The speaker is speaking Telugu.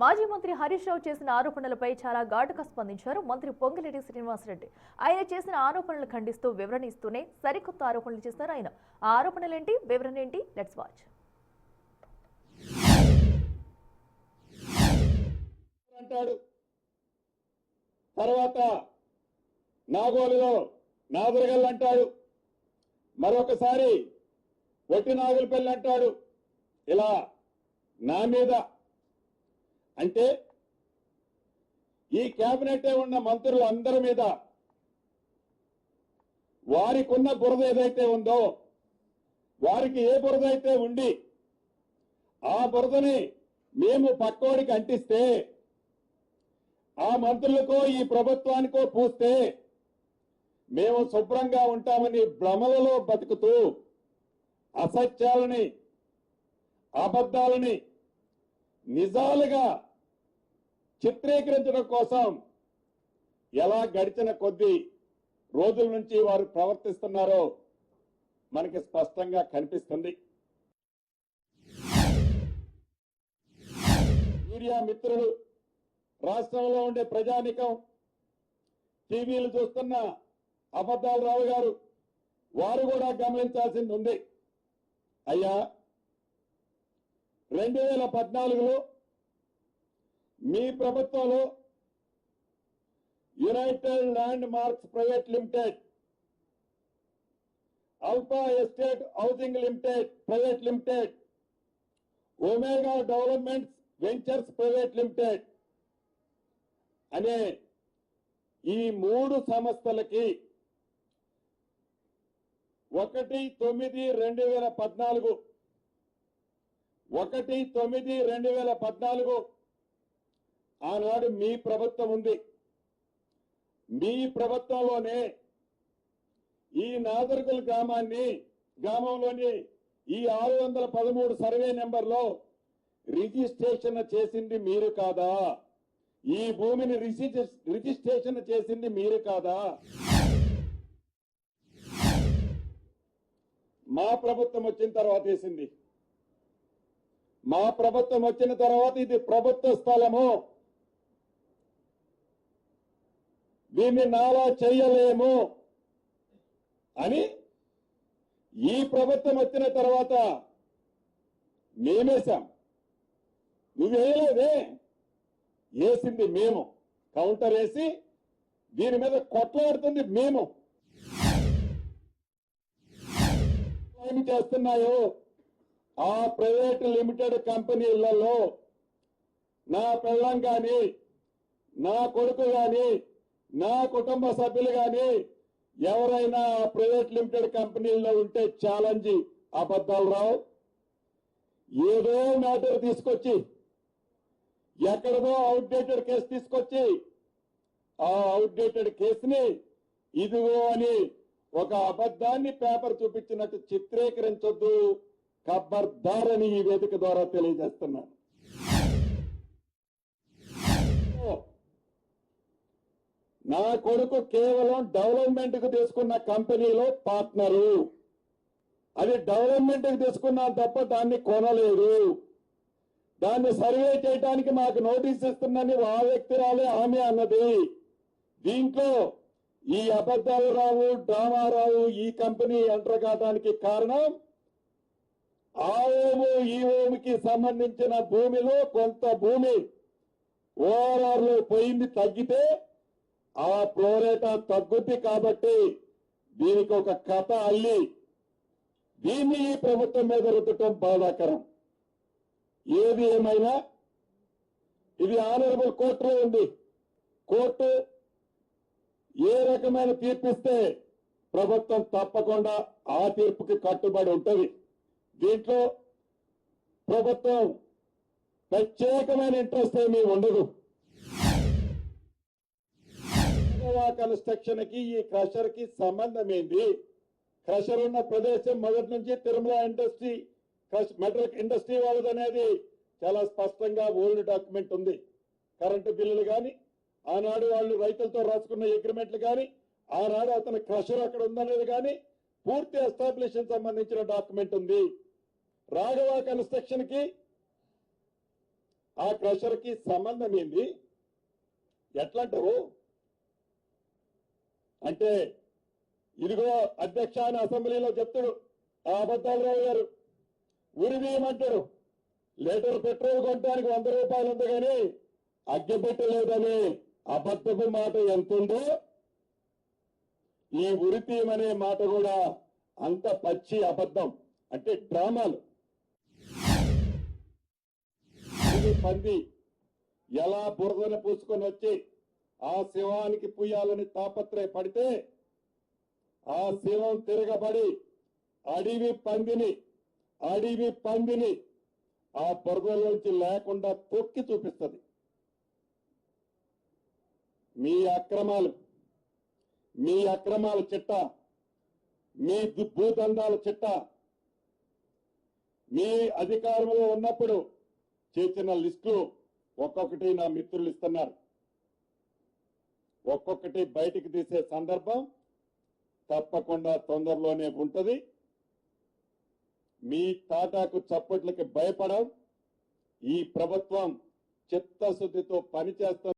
మాజీ మంత్రి హరీష్ రావు చేసిన ఆరోపణలపై చాలా ఘాటుగా స్పందించారు మంత్రి పొంగిలేటి శ్రీనివాసరెడ్డి. ఆయన చేసిన ఆరోపణలు ఖండిస్తూ వివరణ ఇస్తూనే సరికొత్త ఆరోపణలు చేస్తారు ఆయన. ఆ ఆరోపణలేంటి, వివరణ ఏంటి? Let's watch. తర్వాత నాగోలులో నాదురగల్ అంటాడు, మరొకసారి ఒట్టి నాగులపల్లి అంటాడు. ఇలా నా మీద అంటే ఈ కేబినెట్ ఉన్న మంత్రులు అందరి మీద వారికున్న బురద ఏదైతే ఉందో, వారికి ఏ బురద అయితే ఉండి ఆ బురదని మేము పక్కోడికి అంటిస్తే, ఆ మంత్రులకో ఈ ప్రభుత్వానికో పూస్తే మేము శుభ్రంగా ఉంటామని భ్రమలలో బతుకుతూ అసత్యాలని, అబద్ధాలని నిజాలుగా చిత్రీకరించడం కోసం ఎలా గడిచిన కొద్ది రోజుల నుంచి వారు ప్రవర్తిస్తున్నారో మనకి స్పష్టంగా కనిపిస్తుంది. మీడియా మిత్రులు, రాష్ట్రంలో ఉండే ప్రజానికం, టీవీలు చూస్తున్న అబద్ధాలు రావు గారు, వారు కూడా గమనించాల్సింది ఉంది. అయ్యా, 2014లో మీ ప్రభుత్వంలో United land marks private limited, alpha estate housing limited private limited, omega developments ventures private limited అనే ఈ 3 సంస్థలకి 1/9/2014 ఆనాడు మీ ప్రభుత్వం ఉంది. మీ ప్రభుత్వంలోనే ఈ నాదర్గుల్ గ్రామంలోని ఈ 613 సర్వే నెంబర్లో రిజిస్ట్రేషన్ చేసింది మీరు కాదా? ఈ భూమిని రిజిస్ట్రేషన్ చేసింది మీరు కాదా? మా ప్రభుత్వం వచ్చిన తర్వాత వేసింది. మా ప్రభుత్వం వచ్చిన తర్వాత ఇది ప్రభుత్వ స్థలము, దీన్ని నాలా చేయలేము అని ఈ ప్రభుత్వం వచ్చిన తర్వాత మేమేశాం. నువ్వేయలేదే, వేసింది మేము. కౌంటర్ వేసి దీని మీద కొట్లాడుతుంది మేము. ఏమి చేస్తున్నాయో ఆ ప్రైవేట్ లిమిటెడ్ కంపెనీలలో నా పిల్లం కానీ, నా కొడుకు కానీ, నా కుటుంబ సభ్యులు కానీ ఎవరైనా ప్రైవేట్ లిమిటెడ్ కంపెనీల్లో ఉంటే ఛాలెంజ్, అబద్ధాలు రావు. ఏదో మ్యాటర్ తీసుకొచ్చి, ఎక్కడదో అవుట్డేటెడ్ కేసు తీసుకొచ్చి ఆ అవుట్డేటెడ్ కేసుని ఇదిగో అని ఒక అబద్ధాన్ని పేపర్ చూపించినట్టు చిత్రీకరించొద్దు, ఖబర్దార్ అని ఈ వేదిక ద్వారా తెలియజేస్తున్నాను. నా కొడుకు కేవలం డెవలప్మెంట్ కు తీసుకున్న కంపెనీలో పార్ట్నరు. అది డెవలప్మెంట్ కు తీసుకున్నాను తప్ప దాన్ని కొనలేదు. దాన్ని సర్వే చేయడానికి మాకు నోటీస్ ఇస్తుందని ఆ వ్యక్తిరాలే ఆమె అన్నది. దీంట్లో ఈ అబద్ధాలు రావు, డ్రామా రావు, ఈ కంపెనీ ఎంటర్ కావడానికి కారణం ఆ ఓము ఈ ఓముకి సంబంధించిన భూమిలో కొంత భూమి ఓఆర్ఆర్ లో పోయింది, తగ్గితే ఆ ప్రోరేటా తగ్గుద్ది. కాబట్టి దీనికి ఒక కథ అల్లి దీన్ని ఈ ప్రభుత్వం మీద రుద్దటం బాధాకరం. ఏది ఏమైనా ఇది ఆనరబుల్ కోర్టులో ఉంది. కోర్టు ఏ రకమైన తీర్పిస్తే ప్రభుత్వం తప్పకుండా ఆ తీర్పుకి కట్టుబడి ఉంటుంది. దీంట్లో ప్రభుత్వం ప్రత్యేకమైన ఇంట్రెస్ట్ ఏమీ ఉండదు. కన్స్ట్రక్షన్ కి ఈ క్రషర్ కి సంబంధం ఏంటి? క్రషర్ ఉన్న ప్రదేశం మొదటి నుంచి తిరుమల ఇండస్ట్రీ, మెటల్ ఇండస్ట్రీ వాళ్ళది అనేది చాలా స్పష్టంగా ఓల్డ్ డాక్యుమెంట్ ఉంది. కరెంటు బిల్లులు కానీ, ఆనాడు వాళ్ళు రైతులతో రాసుకున్న అగ్రిమెంట్లు కానీ, ఆనాడు అతని క్రషర్ అక్కడ ఉందనేది కానీ పూర్తి ఎస్టాబ్లిషన్ సంబంధించిన డాక్యుమెంట్ ఉంది. రాఘవ కన్స్ట్రక్షన్ కి ఆ క్రషర్ కి సంబంధం ఏంది? ఎట్లంటారు అంటే ఇదిగో అధ్యక్ష అని అసెంబ్లీలో చెప్తాడు ఆ అబద్ధాలరావు గారు. ఉరిదీయమంటాడు. లీటర్ పెట్రోల్ కొనడానికి 100 రూపాయలు ఉంది కానీ అగ్గెపెట్టలేదని అబద్ధపు మాట ఎంతుందో ఈ ఉరితీయమనే మాట కూడా అంత పచ్చి అబద్ధం. అంటే డ్రామాలు. ఇది పంది ఎలా బురదను పూసుకొని వచ్చి ఆ శివానికి పుయ్యాలని తాపత్రయపడితే ఆ శివం తిరగబడి అడవి పందిని ఆ బురదలోంచి లేకుండా తొక్కి చూపిస్తుంది. మీ అక్రమాల చిట్ట, మీ భూదందాల చిట్ట, మీ అధికారంలో ఉన్నప్పుడు చేసిన లిస్టులు ఒక్కొక్కటి నా మిత్రులు ఇస్తున్నారు. ఒక్కొక్కటి బయటికి తీసే సందర్భం తప్పకుండా తొందరలోనే ఉంటది. మీ తాటాకు చప్పట్లకి భయపడం ఈ ప్రభుత్వం చిత్తశుద్ధితో పనిచేస్తుంది.